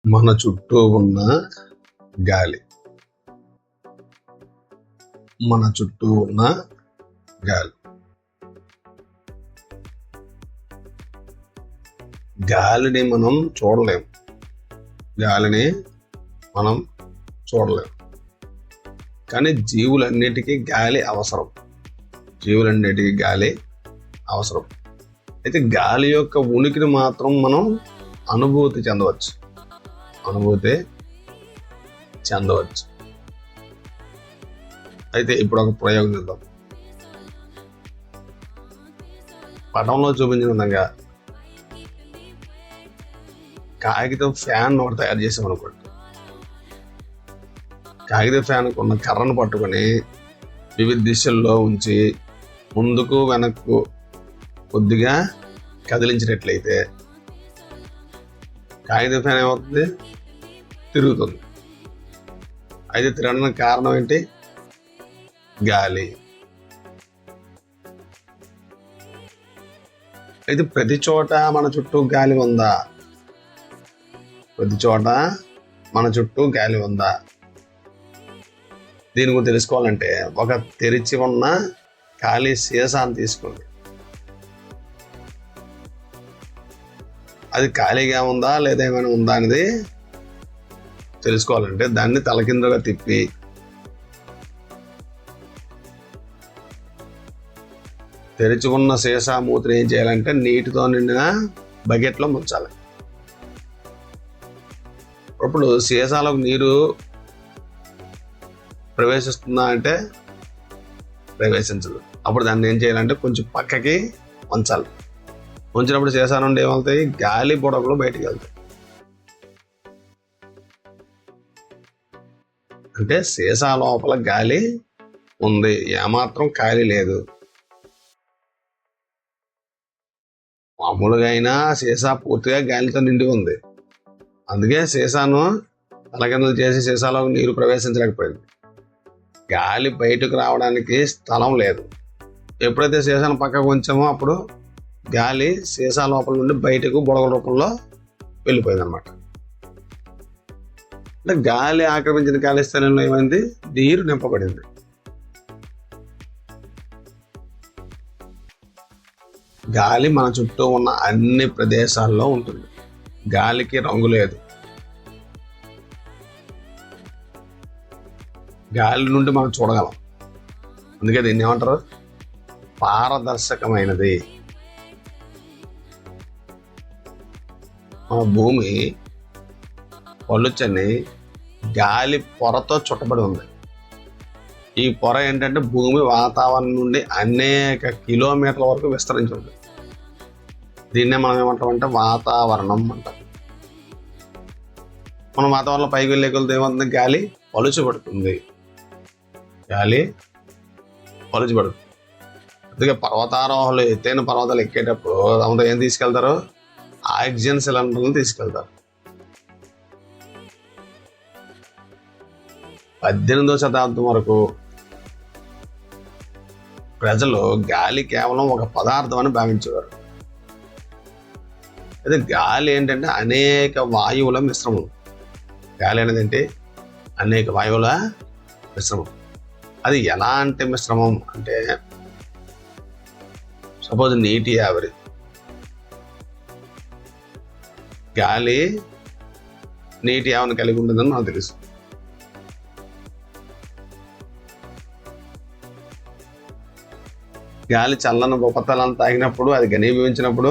మన చుట్టూ ఉన్న గాలి. మన చుట్టూ ఉన్న గాలి. గాలిని మనం చూడలేం. కానీ జీవులన్నిటికీ గాలి అవసరం. అయితే గాలి యొక్క ఉనికిని మాత్రం మనం అనుభూతి చెందవచ్చు. అయితే ఇప్పుడు ఒక ప్రయోగం చేద్దాం. పటంలో చూపించిన విధంగా కాగితం ఫ్యాన్ ఒకటి తయారు చేసాం అనుకోండి. కాగితం ఫ్యాన్ ఉన్న కర్రను పట్టుకొని వివిధ దిశల్లో ఉంచి ముందుకు వెనక్కు కొద్దిగా కదిలించినట్లయితే కాగితం ఫ్యాన్ ఏమవుతుంది? తిరుగుతుంది. అయితే తిరగడానికి కారణం ఏంటి? గాలి. అయితే ప్రతి చోట మన చుట్టూ గాలి ఉందా? దీని గురించి తెలుసుకోవాలంటే ఒక తెరిచి ఉన్న ఖాళీ సీసాను తీసుకోండి. అది ఖాళీగా ఉందా లేదా ఏమైనా ఉందా అనేది తెలుసుకోవాలంటే దాన్ని తలకిందులుగా తిప్పి తెరిచి ఉన్న సీసా మూతిని ఏం చేయాలంటే నీటితో నిండిన బకెట్లో ముంచాలి. అప్పుడు సీసాలోకి నీరు ప్రవేశిస్తుందా అంటే ప్రవేశించదు. అప్పుడు దాన్ని ఏం చేయాలంటే కొంచెం పక్కకి ఉంచాలి. ఉంచినప్పుడు సీసా నుండి ఏమవుతాయి? గాలి బుడగలు బయటికి వెళ్తాయి. అంటే సీసా లోపల గాలి ఉంది, ఏమాత్రం ఖాళీ లేదు. మామూలుగా అయినా సీసా పూర్తిగా గాలితో నిండి ఉంది. అందుకే సీసాను తలకిందులు చేసి సీసాలోకి నీరు ప్రవేశించలేకపోయింది. గాలి బయటకు రావడానికి స్థలం లేదు. ఎప్పుడైతే సీసాను పక్కకు ఉంచామో అప్పుడు గాలి సీసా లోపల నుండి బయటకు బుడగల రూపంలో వెళ్ళిపోయింది అనమాట. అంటే గాలి ఆక్రమించిన ఖాళీ స్థలంలో ఏమైంది? నీరు నింపబడింది. గాలి మన చుట్టూ ఉన్న అన్ని ప్రదేశాల్లో ఉంటుంది. గాలికి రంగు లేదు. గాలి నుండి మనం చూడగలం. అందుకే దీన్ని ఏమంటారు? పారదర్శకమైనది. మన భూమి పలుచని గాలి పొరతో చుట్టబడి ఉంది. ఈ పొర ఏంటంటే భూమి వాతావరణం నుండి అనేక కిలోమీటర్ల వరకు విస్తరించి ఉంది. దీన్నే మనం ఏమంటామంటే వాతావరణం అంటాం. మనం వాతావరణం పైకి వెళ్ళే కొలది ఏమవుతుంది? గాలి పలుచబడుతుంది. అందుకే పర్వతారోహణలు ఎత్తైన పర్వతాలు ఎక్కేటప్పుడు తమతో ఏం తీసుకెళ్తారు? ఆక్సిజన్ సిలిండర్లు తీసుకెళ్తారు. 18వ శతాబ్దం వరకు ప్రజలు గాలి కేవలం ఒక పదార్థం అని భావించేవారు. అయితే గాలి ఏంటంటే అనేక వాయువుల మిశ్రమం. గాలి అనేది ఏంటి? అనేక వాయువుల మిశ్రమం. అది ఎలాంటి మిశ్రమం అంటే సపోజ్ నీటి ఆవిరి. గాలి నీటి ఆవిరిని కలిగి ఉంటుందని నాకు తెలుసు. గాలి చల్లని ఉపరితలం తాగినప్పుడు అది ఘనీభవించినప్పుడు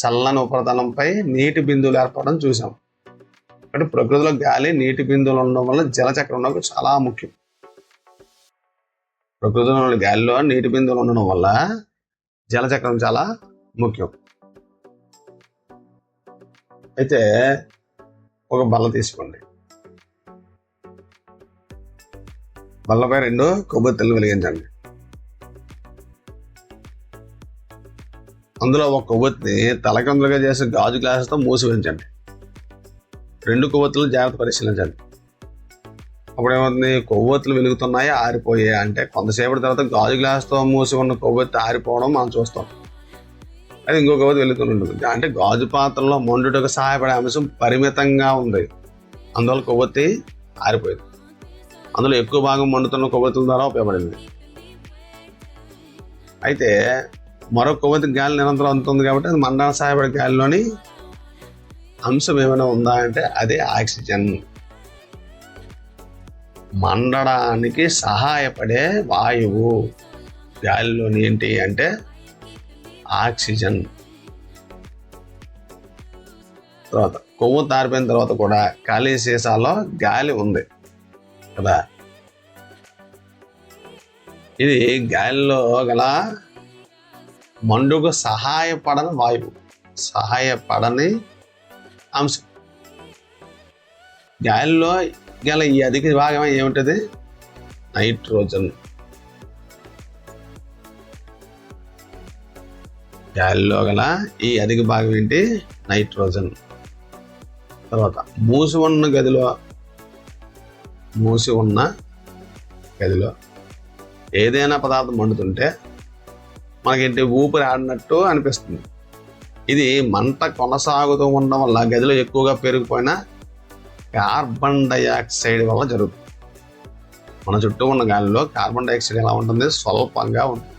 చల్లని ఉపరితలంపై నీటి బిందువులు ఏర్పడడం చూసాం. అంటే ప్రకృతిలో గాలి నీటి బిందువులు ఉండడం వల్ల జలచక్రం నాకు చాలా ముఖ్యం. ప్రకృతిలో గాలిలో నీటి బిందువులు ఉండడం వల్ల జలచక్రం చాలా ముఖ్యం. అయితే ఒక బల్ల తీసుకోండి. బల్లపై 2 కొవ్వొత్తులు వెలిగించండి. అందులో ఒక కొవ్వొత్తిని తలకిందులుగా చేసి గాజు గ్లాసుతో మూసి ఉంచండి. 2 కొవ్వొత్తులు జాగ్రత్త పరిశీలించండి. అప్పుడు ఏమవుతుంది? కొవ్వొత్తులు వెలుగుతున్నాయి, ఆరిపోయాయి. అంటే కొంతసేపటి తర్వాత గాజు గ్లాసుతో మూసి ఉన్న కొవ్వొత్తి ఆరిపోవడం మనం చూస్తాం. అది ఇంకో కొవ్వొత్తి వెలుగుతూనే ఉంటుంది. అంటే గాజు పాత్రలో మండుటకు సహాయపడే అంశం పరిమితంగా ఉంది, అందువల్ల కొవ్వొత్తి ఆరిపోయింది. అందులో ఎక్కువ భాగం మండుతున్న కొవ్వొత్తుల ద్వారా ఉపయోగపడింది. అయితే మరో కొవ్వొత్తి గాలి నిరంతరం అందుతుంది కాబట్టి అది మండడానికి సహాయపడే గాలిలోని అంశం ఏమైనా ఉందా అంటే అదే ఆక్సిజన్. మండడానికి సహాయపడే వాయువు గాలిలోని ఏంటి అంటే ఆక్సిజన్. తర్వాత కొవ్వొత్తి ఆరిపోయిన తర్వాత కూడా ఖాళీ సీసాలో గాలి ఉంది కదా, ఇది గాలిలో గల మండుకు సహాయపడని వాయువు, సహాయపడని అంశం. గాలిలో గల ఈ అధిక భాగం ఏమిటది? నైట్రోజన్. గాలిలో గల ఈ అధిక భాగం ఏంటి? నైట్రోజన్. తర్వాత మూసి ఉన్న గదిలో ఏదైనా పదార్థం మండుతుంటే మనకేంటి? ఊపిరి ఆడినట్టు అనిపిస్తుంది. ఇది మంట కొనసాగుతూ ఉండడం వల్ల గదిలో ఎక్కువగా పెరిగిపోయిన కార్బన్ డైఆక్సైడ్ వల్ల జరుగుతుంది. మన చుట్టూ ఉన్న గాలిలో కార్బన్ డైఆక్సైడ్ ఎలా ఉంటుంది? స్వల్పంగా ఉంటుంది.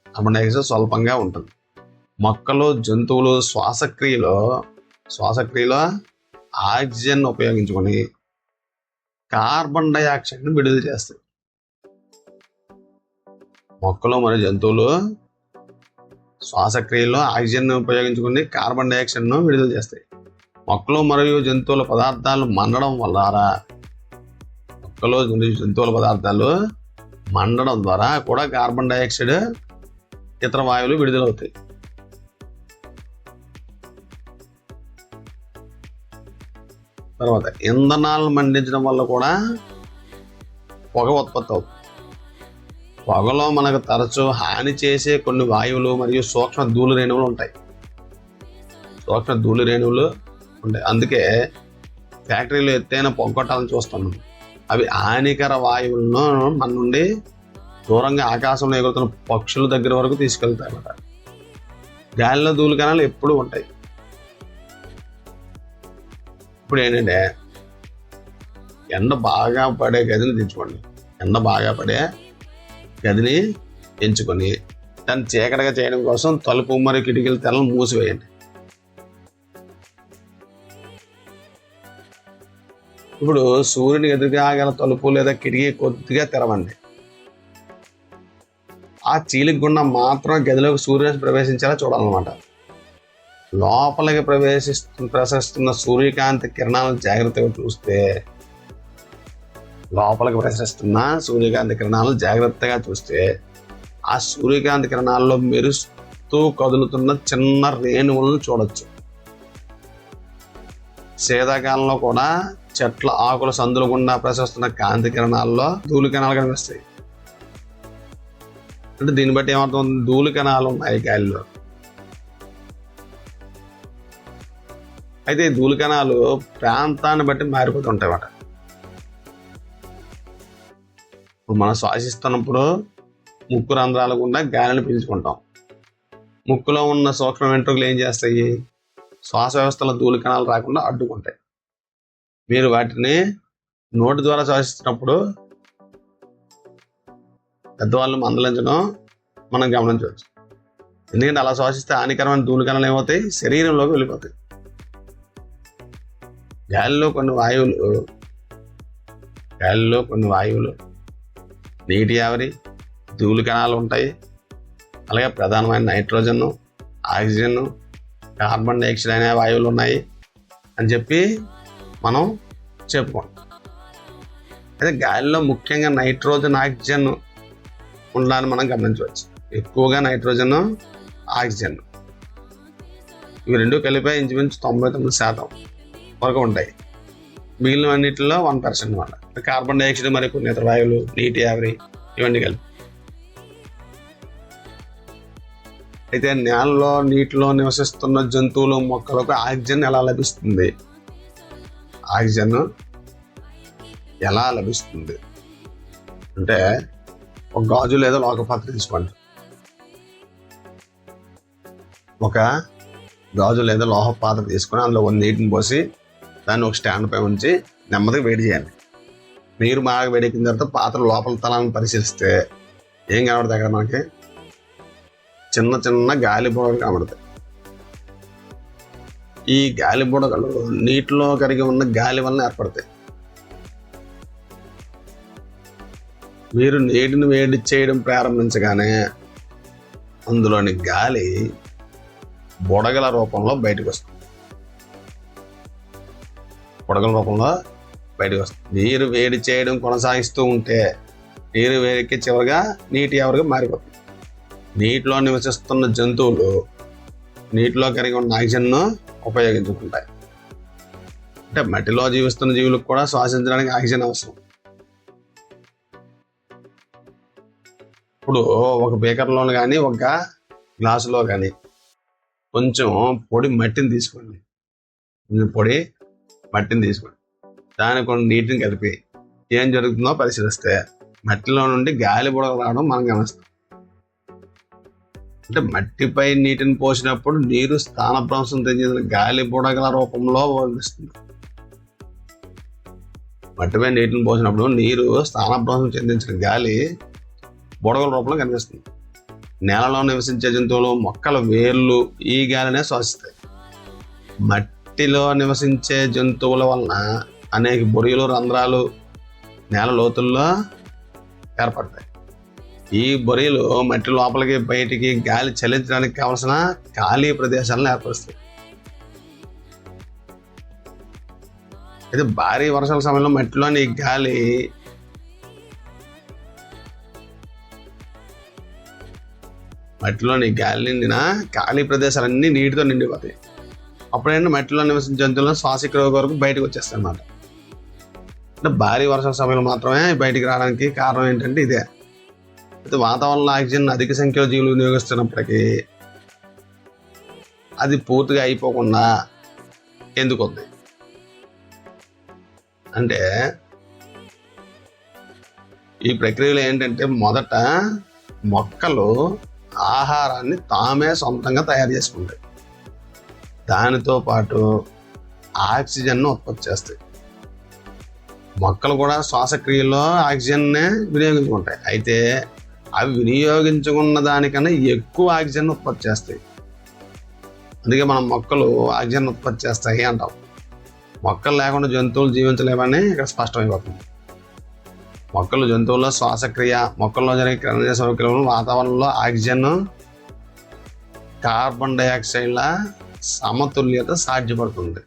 కార్బన్ డైఆక్సైడ్ స్వల్పంగా ఉంటుంది. మొక్కలు, జంతువులు శ్వాసక్రియలో ఆక్సిజన్ ఉపయోగించుకొని కార్బన్ డైఆక్సైడ్ను విడుదల చేస్తాయి. మొక్కలు మరియు జంతువులు శ్వాసక్రియలో ఆక్సిజన్ ఉపయోగించుకుని కార్బన్ డైఆక్సైడ్ను విడుదల చేస్తాయి. మొక్కలు మరియు జంతువుల పదార్థాలు మండడం ద్వారా కూడా కార్బన్ డైఆక్సైడ్ ఇతర వాయువులు విడుదలవుతాయి. తర్వాత ఇంధనాలను మండించడం వల్ల కూడా పొగ ఉత్పత్తి అవుతుంది. పొగలో మనకు తరచూ హాని చేసే కొన్ని వాయువులు మరియు సూక్ష్మ ధూళి రేణువులు ఉంటాయి. అందుకే ఫ్యాక్టరీలో ఎత్తైన పొగొట్టాలని చూస్తున్నాం. అవి హానికర వాయువులను మన నుండి దూరంగా ఆకాశంలో ఎగురుతున్న పక్షుల దగ్గర వరకు తీసుకెళ్తాయి అన్నమాట. గాలిలో ధూళి కణాలు ఎప్పుడూ ఉంటాయి. ఇప్పుడు ఏంటంటే ఎండ బాగా పడే గదిని ఎంచుకొని దాన్ని చీకటిగా చేయడం కోసం తలుపు మరియు కిటికీల తెరలను మూసివేయండి. ఇప్పుడు సూర్యుని ఎదురుగా గల తలుపు లేదా కిటికీ కొద్దిగా తెరవండి. ఆ చీలిక గుండా మాత్రం గదిలోకి సూర్యుడు ప్రవేశించేలా చూడాలన్నమాట. లోపలికి ప్రసరిస్తున్న సూర్యకాంతి కిరణాలను జాగ్రత్తగా చూస్తే ఆ సూర్యకాంతి కిరణాల్లో మెరుస్తూ కదులుతున్న చిన్న రేణువులను చూడొచ్చు. శీతాకాలంలో కూడా చెట్ల ఆకుల సందుల గుండా ప్రసరిస్తున్న కాంతి కిరణాల్లో ధూళి కణాలు కనిపిస్తాయి. అంటే దీన్ని బట్టి ఏమవుతుంది? ధూళి కణాలు ఉన్నాయి గాలిలో. అయితే ఈ ధూళి కణాలు ప్రాంతాన్ని బట్టి మారిపోతుంటాయి అన్నమాట. ఇప్పుడు మనం శ్వాసిస్తున్నప్పుడు ముక్కు రంధ్రాల గుండా గాలిని పీల్చుకుంటాం. ముక్కులో ఉన్న సూక్ష్మ వెంట్రుకలు ఏం చేస్తాయి? శ్వాస వ్యవస్థలో ధూళి కణాలు రాకుండా అడ్డుకుంటాయి. మీరు వాటిని నోటి ద్వారా శ్వాసిస్తున్నప్పుడు పెద్దవాళ్ళు మందలించడం మనం గమనించవచ్చు. ఎందుకంటే అలా శ్వాసిస్తే హానికరమైన ధూళి కణాలు ఏమవుతాయి? శరీరంలోకి వెళ్ళిపోతాయి. గాలిలో కొన్ని వాయువులు, నీటి ఆవిరి, ధూళి కణాలు ఉంటాయి. అలాగే ప్రధానమైన నైట్రోజన్, ఆక్సిజన్, కార్బన్ డైఆక్సైడ్ అనే వాయువులు ఉన్నాయి అని చెప్పి మనం చెప్పుకుంటాం. అయితే గాలిలో ముఖ్యంగా నైట్రోజన్, ఆక్సిజన్ ఉండాలని మనం గమనించవచ్చు. ఎక్కువగా నైట్రోజన్, ఆక్సిజన్ ఇవి రెండు కలిపి ఇంచుమించు 99% వరకు ఉంటాయి. మిగిలిన అన్నింటిలో 1% అన్నమాట. కార్బన్ డైఆక్సైడ్ మరి కొన్ని ఇతర వాయువులు, నీటి ఆవిరి ఇవన్నీ కలిపి. అయితే నేలలో, నీటిలో నివసిస్తున్న జంతువులు, మొక్కలకు ఆక్సిజన్ ఎలా లభిస్తుంది? అంటే ఒక గాజు లేదా లోక పాత్ర తీసుకోండి. ఒక గాజు లేదా లోహ పాత్ర తీసుకొని అందులో ఒక నీటిని పోసి దాన్ని ఒక స్టాండ్ పై ఉంచి నెమ్మదిగా వేడి చేయాలి. నీరు బాగా వేడెక్కిన తర్వాత పాత్ర లోపల తలాన్ని పరిశీలిస్తే ఏం కనబడతాయి అక్కడ మనకి? చిన్న చిన్న గాలి బుడగలు కనబడతాయి. ఈ గాలి బుడగలు నీటిలో కరిగి ఉన్న గాలి వలన ఏర్పడతాయి. మీరు నీటిని వేడి చేయడం ప్రారంభించగానే అందులోని గాలి బుడగల రూపంలో బయటకు వస్తుంది. నీరు వేడి చేయడం కొనసాగిస్తూ ఉంటే నీరు వేడికి చివరిగా నీటి ఆవిరిగా మారిపోతుంది. నీటిలో నివసిస్తున్న జంతువులు నీటిలో కరిగి ఉన్న ఆక్సిజన్ను ఉపయోగించుకుంటాయి. అంటే మట్టిలో జీవిస్తున్న జీవులకు కూడా శ్వాసించడానికి ఆక్సిజన్ అవసరం. ఇప్పుడు ఒక బీకర్లో కానీ ఒక గ్లాసులో కానీ కొంచెం పొడి మట్టిని తీసుకోండి. దానికి కొన్ని నీటిని కలిపి ఏం జరుగుతుందో పరిశీలిస్తే మట్టిలో నుండి గాలి బుడగలు రావడం మనం గమనిస్తాం. అంటే మట్టిపై నీటిని పోసినప్పుడు నీరు స్థానభ్రంశం చెందిన గాలి బుడగల రూపంలో వస్తుంది. మట్టిపై నీటిని పోసినప్పుడు నీరు స్థానభ్రంశం చెందించిన గాలి బుడగల రూపంలో కనిపిస్తుంది. నేలలో నివసించే జంతువులు, మొక్కల వేర్లు ఈ గాలినే శ్వాసిస్తాయి. మట్టిలో నివసించే జంతువుల వలన అనేక బొరియలు, రంధ్రాలు నేల లోతుల్లో ఏర్పడతాయి. ఈ బొరియలు మట్టి లోపలికి బయటికి గాలి చలించడానికి కావలసిన ఖాళీ ప్రదేశాలను ఏర్పరుస్తాయి. అయితే భారీ వర్షాల సమయంలో మట్టిలోని గాలి నిండిన ఖాళీ ప్రదేశాలన్నీ నీటితో నిండిపోతాయి. అప్పుడైనా మట్టిలో నివసించే జంతువులను శ్వాసక్రియ వరకు బయటకు వచ్చేస్తాయి అన్నమాట. అంటే భారీ వర్షాల సమయంలో మాత్రమే బయటికి రావడానికి కారణం ఏంటంటే ఇదే. అయితే వాతావరణంలో ఆక్సిజన్ అధిక సంఖ్యలో జీవులు వినియోగిస్తున్నప్పటికీ అది పూర్తిగా అయిపోకుండా ఎందుకు ఉంది అంటే ఈ ప్రక్రియలో ఏంటంటే మొదట మొక్కలు ఆహారాన్ని తామే సొంతంగా తయారు చేసుకుంటాయి. దానితో పాటు ఆక్సిజన్ను ఉత్పత్తి చేస్తాయి. మొక్కలు కూడా శ్వాసక్రియలో ఆక్సిజన్నే వినియోగించుకుంటాయి. అయితే అవి వినియోగించుకున్న దానికన్నా ఎక్కువ ఆక్సిజన్ ఉత్పత్తి చేస్తాయి. అందుకే మనం మొక్కలు ఆక్సిజన్ ఉత్పత్తి చేస్తాయి అంటాం. మొక్కలు లేకుండా జంతువులు జీవించలేవని ఇక్కడ స్పష్టమైపోతుంది. మొక్కలు, జంతువుల్లో శ్వాసక్రియ, మొక్కల్లో జరిగే క్రియ సౌకర్యాలు వాతావరణంలో ఆక్సిజన్, కార్బన్ డైఆక్సైడ్ల సమతుల్యత సాధ్యపడుతుంది.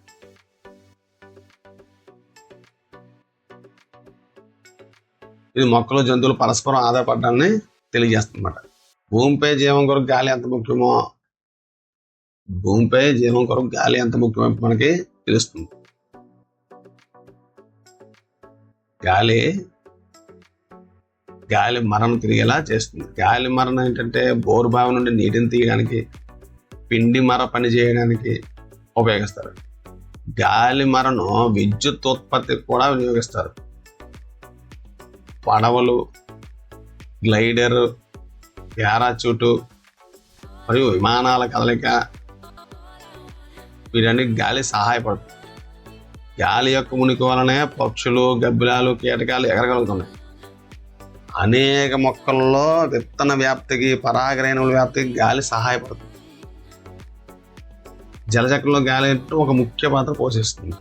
ఇది మొక్కలు, జంతువులు పరస్పరం ఆధారపడడాన్ని తెలియజేస్తుందన్నమాట. భూమిపై జీవం కొరకు గాలి ఎంత ముఖ్యమో మనకి తెలుస్తుంది. గాలి మరణ తిరిగేలా చేస్తుంది. గాలి మరణ ఏంటంటే బోరు బావి నుండి నీటిని తీయడానికి, పిండి మర పని చేయడానికి ఉపయోగిస్తారు. గాలి మరను విద్యుత్ ఉత్పత్తికి కూడా వినియోగిస్తారు. పడవలు, గ్లైడర్, పారాచూటు మరియు విమానాల కదలిక వీటన్నిటి గాలి సహాయపడుతుంది. గాలి యొక్క ఉనికి వలనే పక్షులు, గబ్బిలాలు, కీటకాలు ఎగరగలుగుతున్నాయి. అనేక మొక్కల్లో విత్తన వ్యాప్తికి, పరాగరేణువుల వ్యాప్తికి గాలి సహాయపడుతుంది. జలచక్రంలో గాలి ఒక ముఖ్య పాత్ర పోషిస్తుంది.